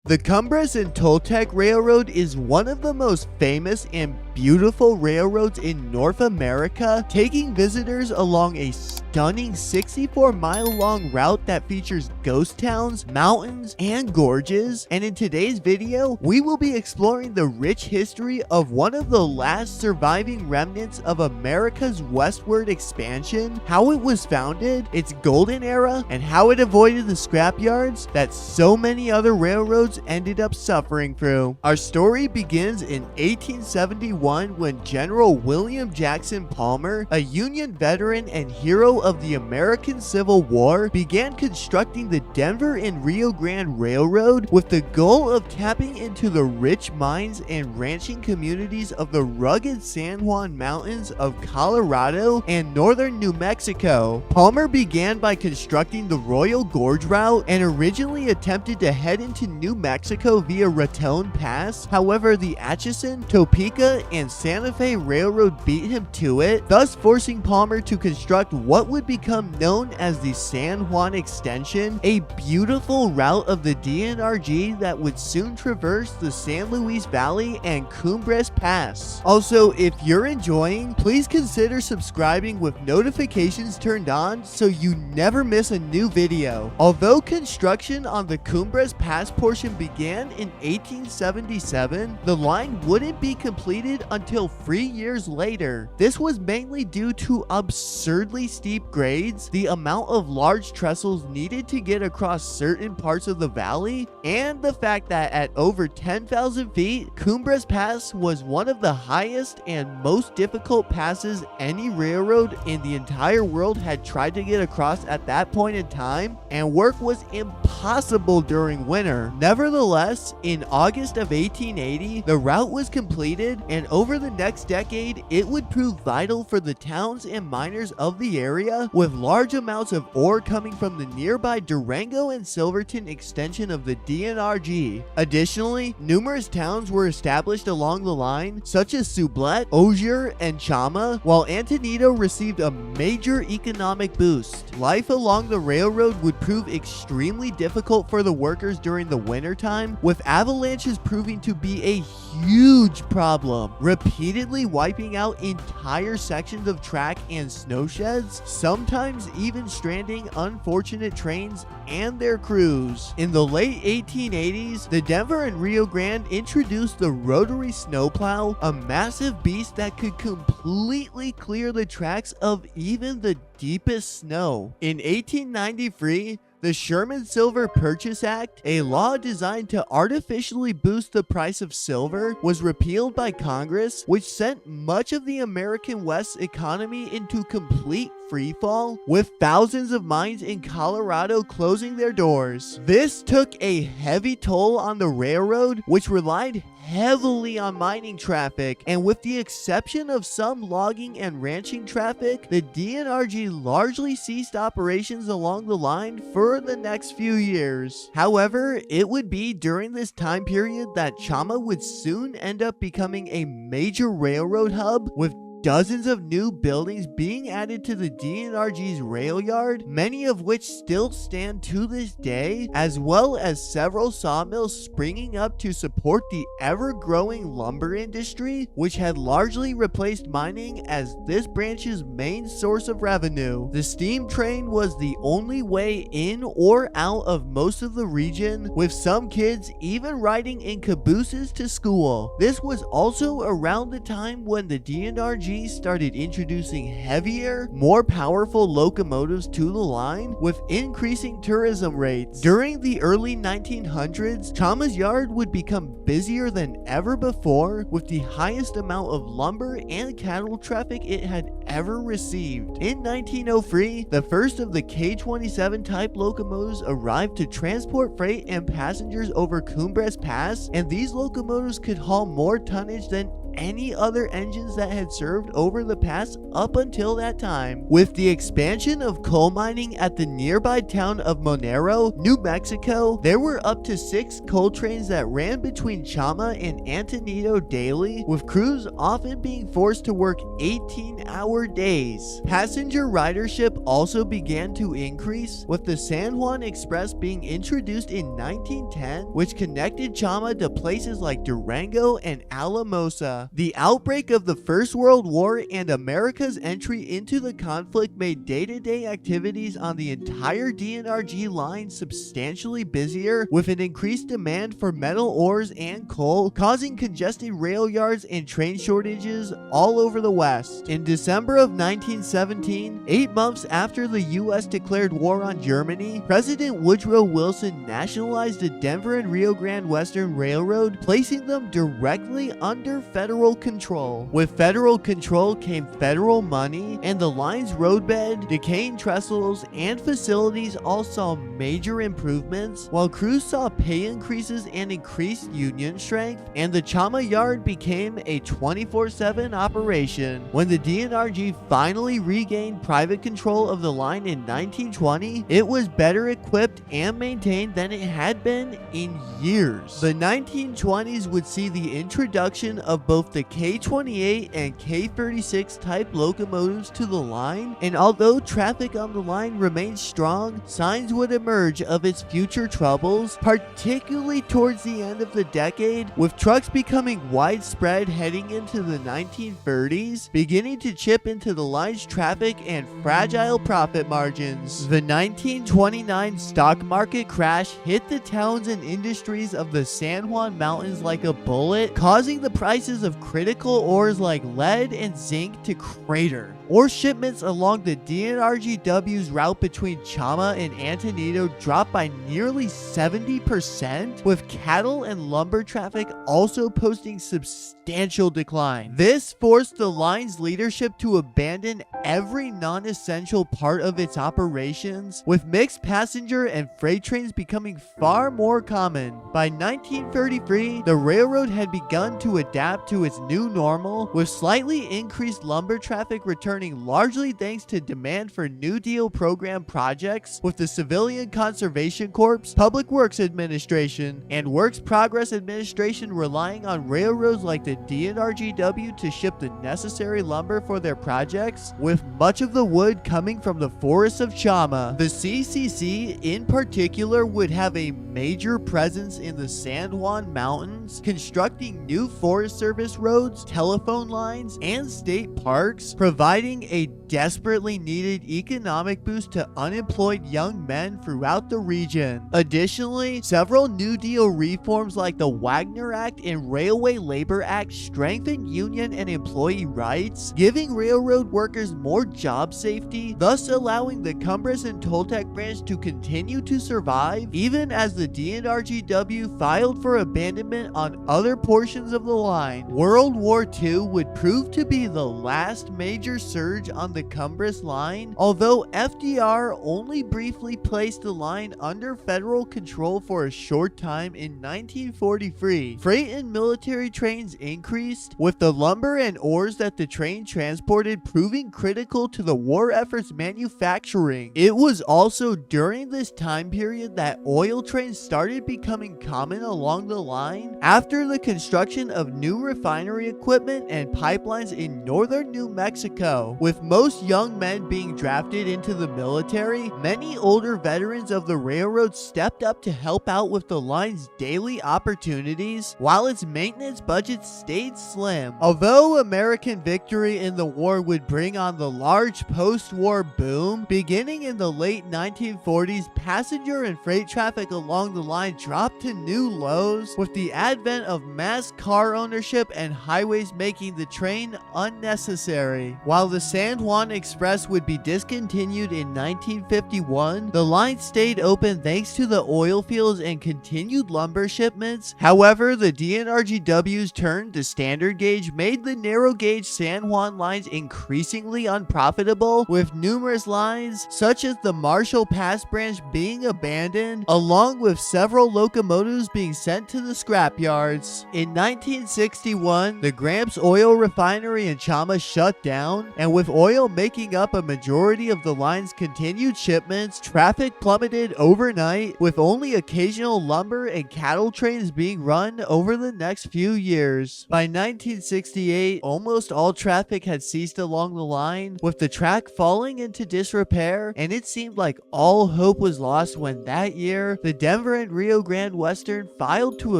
The Cumbres and Toltec Railroad is one of the most famous and beautiful railroads in North America, taking visitors along a stunning 64-mile-long route that features ghost towns, mountains, and gorges. And in today's video, we will be exploring the rich history of one of the last surviving remnants of America's westward expansion, how it was founded, its golden era, and how it avoided the scrapyards that so many other railroads ended up suffering through. Our story begins in 1871 when General William Jackson Palmer, a Union veteran and hero of the American Civil War, began constructing the Denver and Rio Grande Railroad with the goal of tapping into the rich mines and ranching communities of the rugged San Juan Mountains of Colorado and northern New Mexico. Palmer began by constructing the Royal Gorge route and originally attempted to head into New Mexico via Raton Pass. However, the Atchison, Topeka, and Santa Fe Railroad beat him to it, thus forcing Palmer to construct what would become known as the San Juan Extension, a beautiful route of the D&RG that would soon traverse the San Luis Valley and Cumbres Pass. Also, if you're enjoying, please consider subscribing with notifications turned on so you never miss a new video. Although construction on the Cumbres Pass portion began in 1877, the line wouldn't be completed until 3 years later. This was mainly due to absurdly steep grades, the amount of large trestles needed to get across certain parts of the valley, and the fact that at over 10,000 feet, Cumbres Pass was one of the highest and most difficult passes any railroad in the entire world had tried to get across at that point in time, and work was impossible during winter. Nevertheless, in August of 1880, the route was completed, and over the next decade, it would prove vital for the towns and miners of the area, with large amounts of ore coming from the nearby Durango and Silverton extension of the D&RG. Additionally, numerous towns were established along the line, such as Sublette, Osier, and Chama, while Antonito received a major economic boost. Life along the railroad would prove extremely difficult for the workers during the wintertime, with avalanches proving to be a huge problem, repeatedly wiping out entire sections of track and snow sheds, sometimes even stranding unfortunate trains and their crews. In the late 1880s, the Denver and Rio Grande introduced the rotary snowplow, a massive beast that could completely clear the tracks of even the deepest snow. In 1893, the Sherman Silver Purchase Act, a law designed to artificially boost the price of silver, was repealed by Congress, which sent much of the American West's economy into complete freefall, with thousands of mines in Colorado closing their doors. This took a heavy toll on the railroad, which relied heavily on mining traffic, and with the exception of some logging and ranching traffic, the D&RG largely ceased operations along the line for the next few years. However, it would be during this time period that Chama would soon end up becoming a major railroad hub, with dozens of new buildings being added to the D&RG's rail yard, many of which still stand to this day, as well as several sawmills springing up to support the ever-growing lumber industry, which had largely replaced mining as this branch's main source of revenue. The steam train was the only way in or out of most of the region, with some kids even riding in cabooses to school. This was also around the time when the D&RG started introducing heavier, more powerful locomotives to the line, with increasing tourism rates. During the early 1900s, Chama's yard would become busier than ever before, with the highest amount of lumber and cattle traffic it had ever received. In 1903, the first of the K-27 type locomotives arrived to transport freight and passengers over Cumbres Pass, and these locomotives could haul more tonnage than any other engines that had served over the pass up until that time. With the expansion of coal mining at the nearby town of Monero, New Mexico, there were up to 6 coal trains that ran between Chama and Antonito daily, with crews often being forced to work 18-hour days. Passenger ridership also began to increase, with the San Juan Express being introduced in 1910, which connected Chama to places like Durango and Alamosa. The outbreak of the First World War and America's entry into the conflict made day-to-day activities on the entire D&RG line substantially busier, with an increased demand for metal ores and coal, causing congested rail yards and train shortages all over the West. In December of 1917, 8 months after the U.S. declared war on Germany, President Woodrow Wilson nationalized the Denver and Rio Grande Western Railroad, placing them directly under federal control. With federal control came federal money, and the line's roadbed, decaying trestles, and facilities all saw major improvements, while crews saw pay increases and increased union strength, and the Chama yard became a 24/7 operation. When the D&RG finally regained private control of the line in 1920, it was better equipped and maintained than it had been in years. The 1920s would see the introduction of both the K-28 and K-36 type locomotives to the line, and although traffic on the line remained strong, signs would emerge of its future troubles, particularly towards the end of the decade, with trucks becoming widespread heading into the 1930s, beginning to chip into the line's traffic and fragile profit margins. The 1929 stock market crash hit the towns and industries of the San Juan Mountains like a bullet, causing the prices of critical ores like lead and zinc to crater. Ore shipments along the D&RGW's route between Chama and Antonito dropped by nearly 70%, with cattle and lumber traffic also posting substantial decline. This forced the line's leadership to abandon every non-essential part of its operations, with mixed passenger and freight trains becoming far more common. By 1933, the railroad had begun to adapt to its new normal, with slightly increased lumber traffic returning largely thanks to demand for New Deal program projects, with the Civilian Conservation Corps, Public Works Administration, and Works Progress Administration relying on railroads like the D&RGW to ship the necessary lumber for their projects, with much of the wood coming from the forests of Chama. The CCC in particular would have a major presence in the San Juan Mountains, constructing new Forest Service roads, telephone lines, and state parks, providing a desperately needed economic boost to unemployed young men throughout the region. Additionally, several New Deal reforms like the Wagner Act and Railway Labor Act strengthened union and employee rights, giving railroad workers more job safety, thus allowing the Cumbres and Toltec branch to continue to survive, even as the D&RGW filed for abandonment on other portions of the line. World War II would prove to be the last major surge on the Cumbres line, although FDR only briefly placed the line under federal control for a short time in 1943. Freight and military trains increased, with the lumber and ores that the train transported proving critical to the war effort's manufacturing. It was also during this time period that oil trains started becoming common along the line, after the construction of new refinery equipment and pipelines in northern New Mexico. With most young men being drafted into the military, many older veterans of the railroad stepped up to help out with the line's daily opportunities, while its maintenance budget stayed slim. Although American victory in the war would bring on the large post-war boom, beginning in the late 1940s, passenger and freight traffic along the line dropped to new lows, with the advent of mass car ownership and highways making the train unnecessary. While the the San Juan Express would be discontinued in 1951, the line stayed open thanks to the oil fields and continued lumber shipments. However, the D&RGW's turn to standard gauge made the narrow gauge San Juan lines increasingly unprofitable, with numerous lines, such as the Marshall Pass branch, being abandoned, along with several locomotives being sent to the scrapyards. In 1961, the Gramps Oil Refinery in Chama shut down, and with oil making up a majority of the line's continued shipments, traffic plummeted overnight, with only occasional lumber and cattle trains being run over the next few years. By 1968, almost all traffic had ceased along the line, with the track falling into disrepair, and it seemed like all hope was lost when that year, the Denver and Rio Grande Western filed to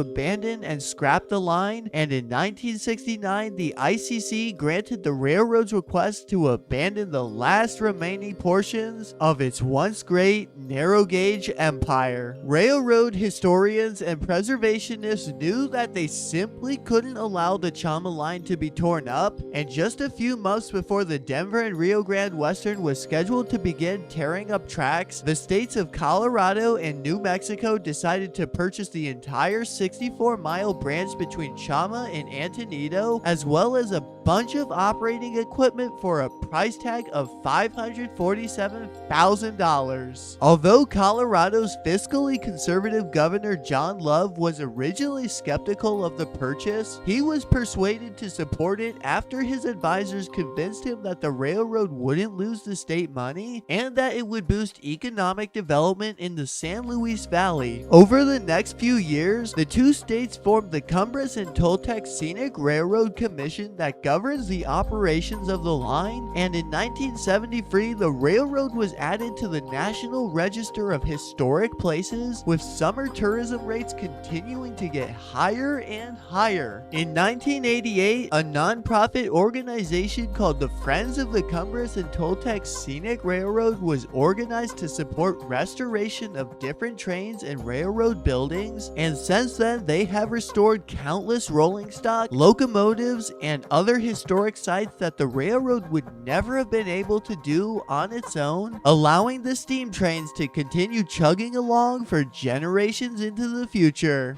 abandon and scrap the line, and in 1969, the ICC granted the railroad's request to abandon the last remaining portions of its once great narrow gauge empire. Railroad historians and preservationists knew that they simply couldn't allow the Chama line to be torn up, and just a few months before the Denver and Rio Grande Western was scheduled to begin tearing up tracks, the states of Colorado and New Mexico decided to purchase the entire 64-mile branch between Chama and Antonito, as well as a bunch of operating equipment for a price tag of $547,000. Although Colorado's fiscally conservative governor John Love was originally skeptical of the purchase, he was persuaded to support it after his advisors convinced him that the railroad wouldn't lose the state money and that it would boost economic development in the San Luis Valley. Over the next few years, the two states formed the Cumbres and Toltec Scenic Railroad Commission that governs the operations of the line, and in 1973, the railroad was added to the National Register of Historic Places, with summer tourism rates continuing to get higher and higher. In 1988, a non-profit organization called the Friends of the Cumbres and Toltec Scenic Railroad was organized to support restoration of different trains and railroad buildings, and since then they have restored countless rolling stock, locomotives, and other historic sites that the railroad would never have been able to do on its own, allowing the steam trains to continue chugging along for generations into the future.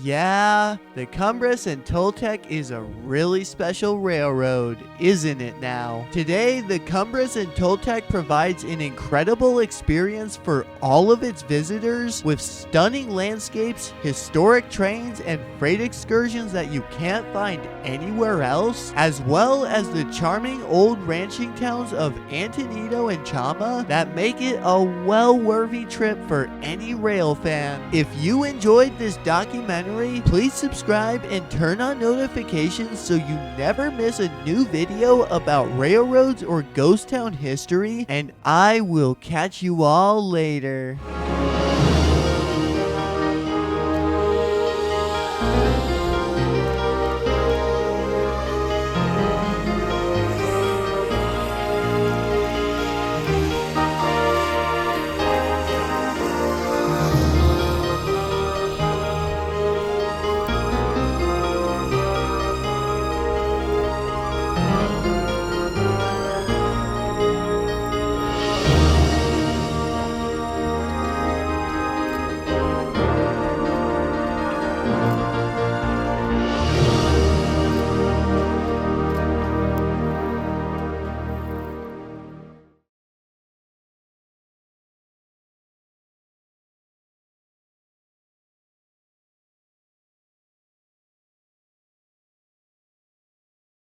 Yeah, the Cumbres and Toltec is a really special railroad, isn't it now? Today, the Cumbres and Toltec provides an incredible experience for all of its visitors, with stunning landscapes, historic trains, and freight excursions that you can't find anywhere else, as well as the charming old ranching towns of Antonito and Chama that make it a well-worthy trip for any rail fan. If you enjoyed this documentary, please subscribe and turn on notifications so you never miss a new video about railroads or ghost town history, and I will catch you all later.